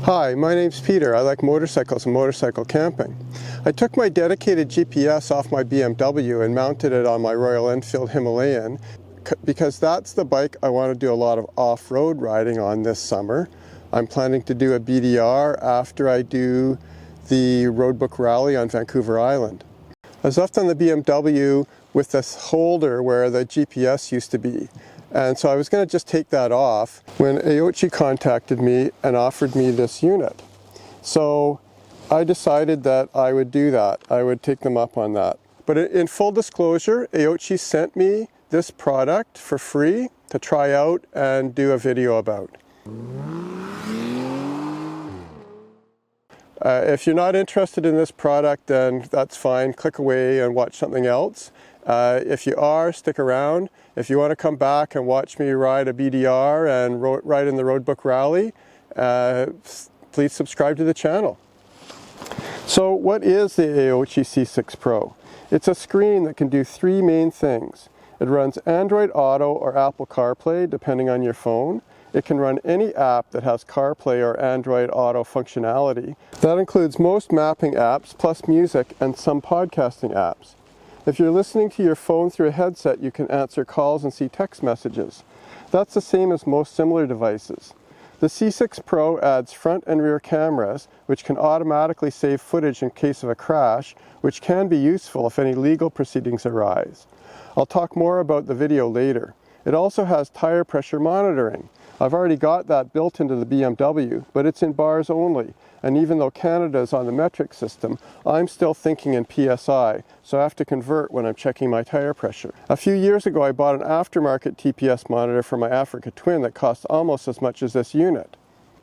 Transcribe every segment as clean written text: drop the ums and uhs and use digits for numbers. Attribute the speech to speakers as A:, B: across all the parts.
A: Hi, my name's Peter. I like motorcycles and motorcycle camping. I took my dedicated GPS off my BMW and mounted it on my Royal Enfield Himalayan because that's the bike I want to do a lot of off-road riding on this summer. I'm planning to do a BDR after I do the Roadbook Rally on Vancouver Island. I was left on the BMW with this holder where the GPS used to be. And so I was going to just take that off when Aoocci contacted me and offered me this unit. So I decided that I would do that. I would take them up on that. But in full disclosure, Aoocci sent me this product for free to try out and do a video about. If you're not interested in this product, then that's fine. Click away and watch something else. If you are, stick around. If you want to come back and watch me ride a BDR and ride in the Roadbook Rally, please subscribe to the channel. So what is the Aoocci C6 Pro? It's a screen that can do three main things. It runs Android Auto or Apple CarPlay, depending on your phone. It can run any app that has CarPlay or Android Auto functionality. That includes most mapping apps, plus music and some podcasting apps. If you're listening to your phone through a headset, you can answer calls and see text messages. That's the same as most similar devices. The C6 Pro adds front and rear cameras, which can automatically save footage in case of a crash, which can be useful if any legal proceedings arise. I'll talk more about the video later. It also has tire pressure monitoring. I've already got that built into the BMW, but it's in bars only. And even though Canada is on the metric system, I'm still thinking in PSI, so I have to convert when I'm checking my tire pressure. A few years ago, I bought an aftermarket TPS monitor for my Africa Twin that cost almost as much as this unit.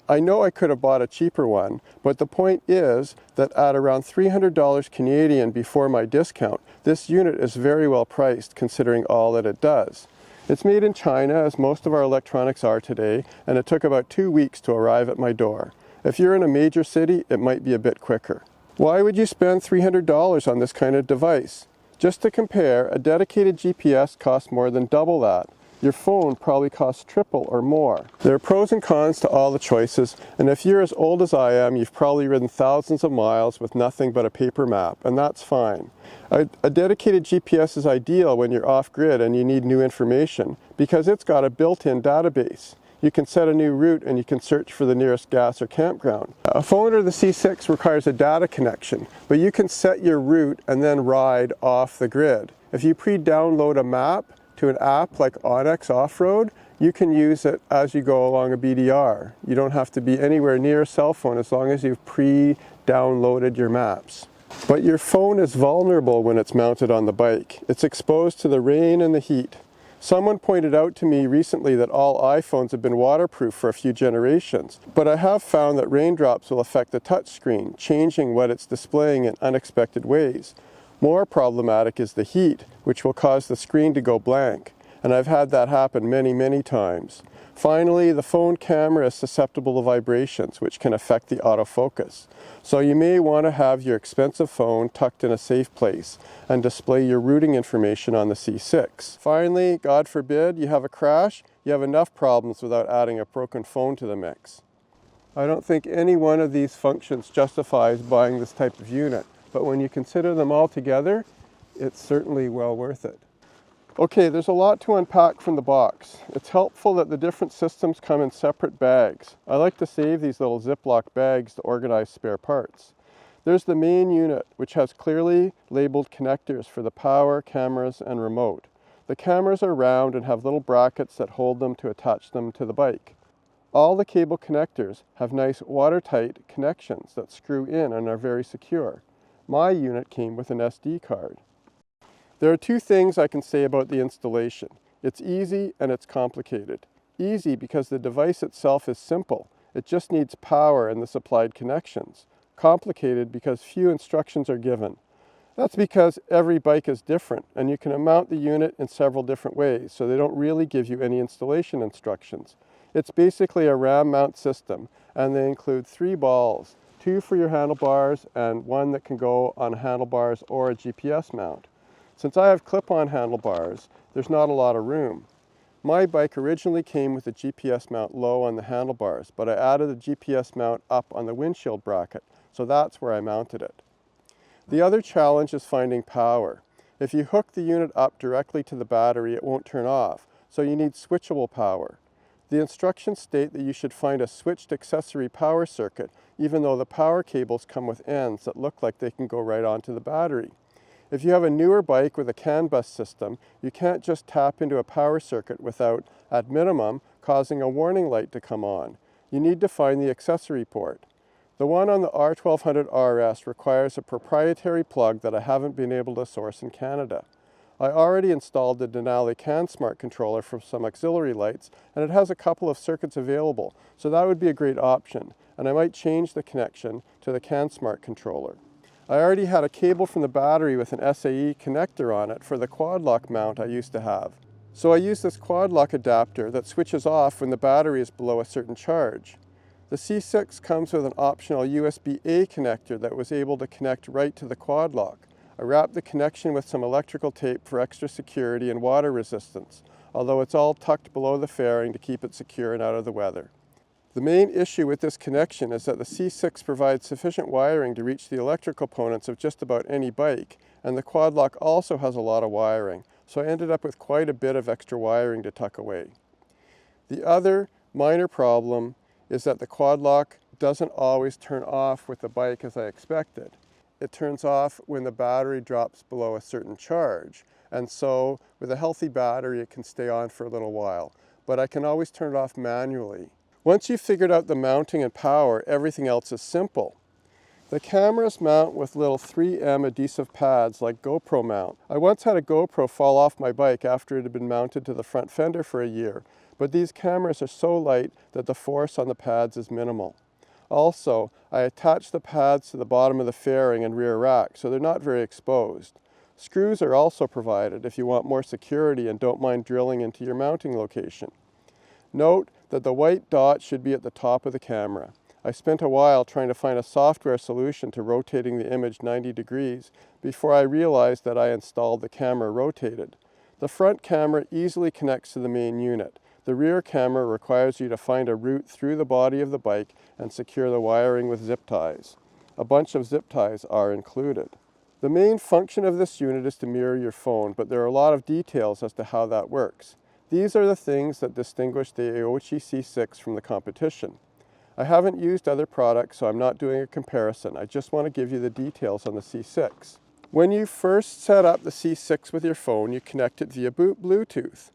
A: I know I could have bought a cheaper one, but the point is that at around $300 Canadian before my discount, this unit is very well priced considering all that it does. It's made in China, as most of our electronics are today, and it took about 2 weeks to arrive at my door. If you're in a major city, it might be a bit quicker. Why would you spend $300 on this kind of device? Just to compare, a dedicated GPS costs more than double that. Your phone probably costs triple or more. There are pros and cons to all the choices, and if you're as old as I am, you've probably ridden thousands of miles with nothing but a paper map, and that's fine. A dedicated GPS is ideal when you're off-grid and you need new information, because it's got a built-in database. You can set a new route and you can search for the nearest gas or campground. A phone or the C6 requires a data connection, but you can set your route and then ride off the grid. If you pre-download a map to an app like Onyx Off-Road, you can use it as you go along a BDR. You don't have to be anywhere near a cell phone as long as you've pre-downloaded your maps. But your phone is vulnerable when it's mounted on the bike. It's exposed to the rain and the heat. Someone pointed out to me recently that all iPhones have been waterproof for a few generations, but I have found that raindrops will affect the touchscreen, changing what it's displaying in unexpected ways. More problematic is the heat, which will cause the screen to go blank, and I've had that happen many times. Finally, the phone camera is susceptible to vibrations, which can affect the autofocus. So you may want to have your expensive phone tucked in a safe place and display your routing information on the C6. Finally, God forbid you have a crash, you have enough problems without adding a broken phone to the mix. I don't think any one of these functions justifies buying this type of unit, but when you consider them all together, it's certainly well worth it. Okay, there's a lot to unpack from the box. It's helpful that the different systems come in separate bags. I like to save these little Ziploc bags to organize spare parts. There's the main unit, which has clearly labeled connectors for the power, cameras, and remote. The cameras are round and have little brackets that hold them to attach them to the bike. All the cable connectors have nice watertight connections that screw in and are very secure. My unit came with an SD card. There are two things I can say about the installation. It's easy and it's complicated. Easy because the device itself is simple. It just needs power and the supplied connections. Complicated because few instructions are given. That's because every bike is different and you can mount the unit in several different ways, so they don't really give you any installation instructions. It's basically a ram mount system, and they include 3 balls, 2 for your handlebars and 1 that can go on handlebars or a GPS mount. Since I have clip-on handlebars, there's not a lot of room. My bike originally came with a GPS mount low on the handlebars, but I added a GPS mount up on the windshield bracket, so that's where I mounted it. The other challenge is finding power. If you hook the unit up directly to the battery, it won't turn off, so you need switchable power. The instructions state that you should find a switched accessory power circuit, even though the power cables come with ends that look like they can go right onto the battery. If you have a newer bike with a CAN bus system, you can't just tap into a power circuit without, at minimum, causing a warning light to come on. You need to find the accessory port. The one on the R1200RS requires a proprietary plug that I haven't been able to source in Canada. I already installed the Denali CAN Smart controller for some auxiliary lights, and it has a couple of circuits available, so that would be a great option, and I might change the connection to the CAN Smart controller. I already had a cable from the battery with an SAE connector on it for the quad lock mount I used to have. So I use this quad lock adapter that switches off when the battery is below a certain charge. The C6 comes with an optional USB-A connector that was able to connect right to the quad lock. I wrapped the connection with some electrical tape for extra security and water resistance, although it's all tucked below the fairing to keep it secure and out of the weather. The main issue with this connection is that the C6 provides sufficient wiring to reach the electrical components of just about any bike, and the quad lock also has a lot of wiring, so I ended up with quite a bit of extra wiring to tuck away. The other minor problem is that the quad lock doesn't always turn off with the bike as I expected. It turns off when the battery drops below a certain charge, and so with a healthy battery it can stay on for a little while, but I can always turn it off manually. Once you've figured out the mounting and power, everything else is simple. The cameras mount with little 3M adhesive pads like GoPro mount. I once had a GoPro fall off my bike after it had been mounted to the front fender for a year, but these cameras are so light that the force on the pads is minimal. Also, I attached the pads to the bottom of the fairing and rear rack, so they're not very exposed. Screws are also provided if you want more security and don't mind drilling into your mounting location. Note that the white dot should be at the top of the camera. I spent a while trying to find a software solution to rotating the image 90 degrees before I realized that I installed the camera rotated. The front camera easily connects to the main unit. The rear camera requires you to find a route through the body of the bike and secure the wiring with zip ties. A bunch of zip ties are included. The main function of this unit is to mirror your phone, but there are a lot of details as to how that works. These are the things that distinguish the Aoocci C6 from the competition. I haven't used other products, so I'm not doing a comparison. I just want to give you the details on the C6. When you first set up the C6 with your phone, you connect it via Bluetooth.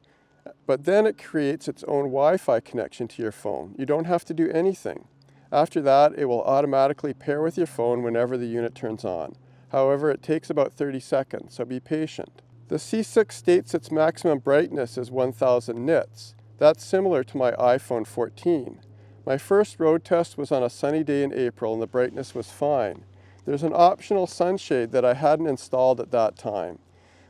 A: But then it creates its own Wi-Fi connection to your phone. You don't have to do anything. After that, it will automatically pair with your phone whenever the unit turns on. However, it takes about 30 seconds, so be patient. The C6 states its maximum brightness is 1000 nits. That's similar to my iPhone 14. My first road test was on a sunny day in April and the brightness was fine. There's an optional sunshade that I hadn't installed at that time,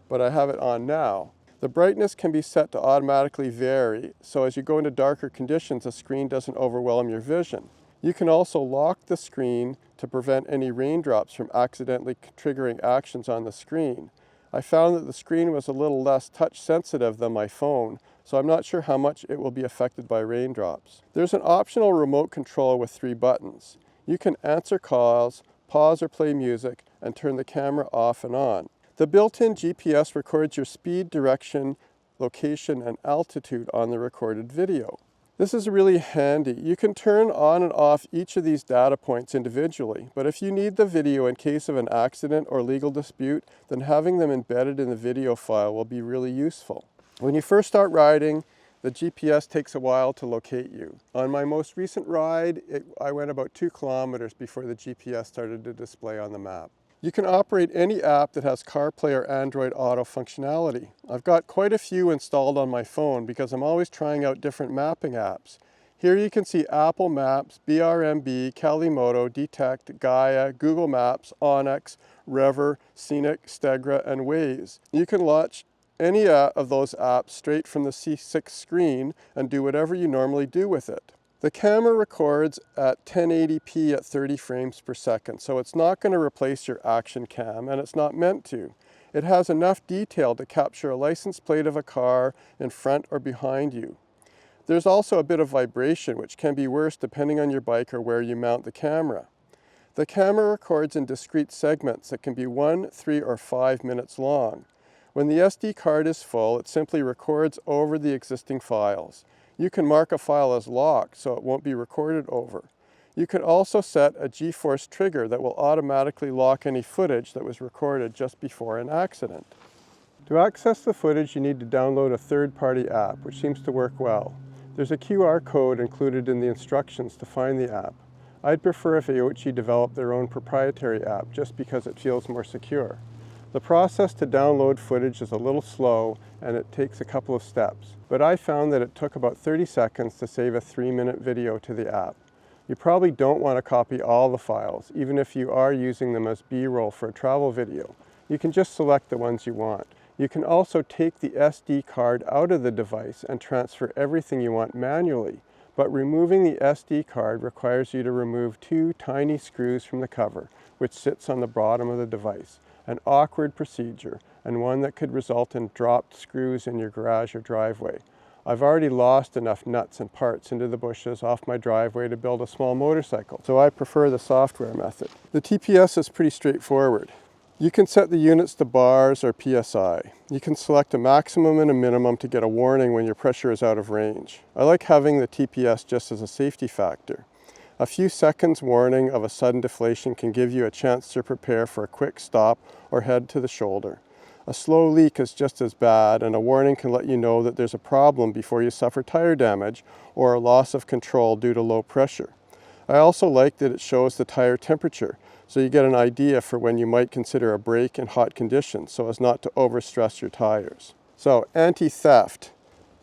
A: but I have it on now. The brightness can be set to automatically vary, so as you go into darker conditions, the screen doesn't overwhelm your vision. You can also lock the screen to prevent any raindrops from accidentally triggering actions on the screen. I found that the screen was a little less touch sensitive than my phone, so I'm not sure how much it will be affected by raindrops. There's an optional remote control with 3 buttons. You can answer calls, pause or play music, and turn the camera off and on. The built-in GPS records your speed, direction, location, and altitude on the recorded video. This is really handy. You can turn on and off each of these data points individually, but if you need the video in case of an accident or legal dispute, then having them embedded in the video file will be really useful. When you first start riding, the GPS takes a while to locate you. On my most recent ride, I went about 2 kilometers before the GPS started to display on the map. You can operate any app that has Carplay or Android Auto functionality. I've got quite a few installed on my phone because I'm always trying out different mapping apps. Here you can see Apple Maps, BRMB, Calimoto, Detect, Gaia, Google Maps, Onyx, Rever, Scenic, Stegra, and Waze. You can launch any of those apps straight from the C6 screen and do whatever you normally do with it. The camera records at 1080p at 30 frames per second, so it's not going to replace your action cam, and it's not meant to. It has enough detail to capture a license plate of a car in front or behind you. There's also a bit of vibration, which can be worse depending on your bike or where you mount the camera. The camera records in discrete segments that can be 1, 3, or 5 minutes long. When the SD card is full, it simply records over the existing files. You can mark a file as locked so it won't be recorded over. You can also set a G-force trigger that will automatically lock any footage that was recorded just before an accident. To access the footage, you need to download a third-party app, which seems to work well. There's a QR code included in the instructions to find the app. I'd prefer if Aoocci developed their own proprietary app just because it feels more secure. The process to download footage is a little slow and it takes a couple of steps, but I found that it took about 30 seconds to save a 3-minute video to the app. You probably don't want to copy all the files, even if you are using them as B-roll for a travel video. You can just select the ones you want. You can also take the SD card out of the device and transfer everything you want manually, but removing the SD card requires you to remove 2 tiny screws from the cover, which sits on the bottom of the device. An awkward procedure, and one that could result in dropped screws in your garage or driveway. I've already lost enough nuts and parts into the bushes off my driveway to build a small motorcycle, so I prefer the software method. The TPS is pretty straightforward. You can set the units to bars or PSI. You can select a maximum and a minimum to get a warning when your pressure is out of range. I like having the TPS just as a safety factor. A few seconds warning of a sudden deflation can give you a chance to prepare for a quick stop or head to the shoulder. A slow leak is just as bad, and a warning can let you know that there's a problem before you suffer tire damage or a loss of control due to low pressure. I also like that it shows the tire temperature, so you get an idea for when you might consider a brake in hot conditions so as not to overstress your tires. So, anti-theft.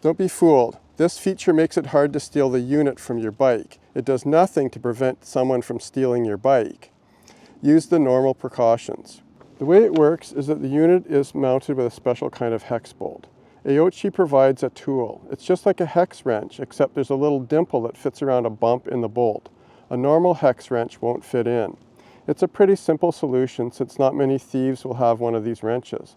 A: Don't be fooled. This feature makes it hard to steal the unit from your bike. It does nothing to prevent someone from stealing your bike. Use the normal precautions. The way it works is that the unit is mounted with a special kind of hex bolt. Aoocci provides a tool. It's just like a hex wrench, except there's a little dimple that fits around a bump in the bolt. A normal hex wrench won't fit in. It's a pretty simple solution since not many thieves will have one of these wrenches.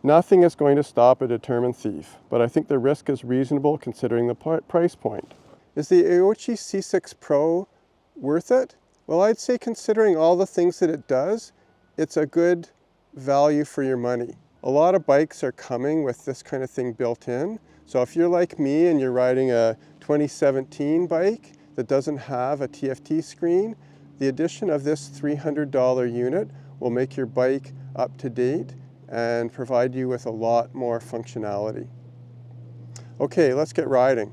A: Nothing is going to stop a determined thief, but I think the risk is reasonable considering the price point. Is the Aoocci C6 Pro worth it? Well, I'd say considering all the things that it does, it's a good value for your money. A lot of bikes are coming with this kind of thing built in. So if you're like me and you're riding a 2017 bike that doesn't have a TFT screen, the addition of this $300 unit will make your bike up to date and provide you with a lot more functionality. Okay, let's get riding.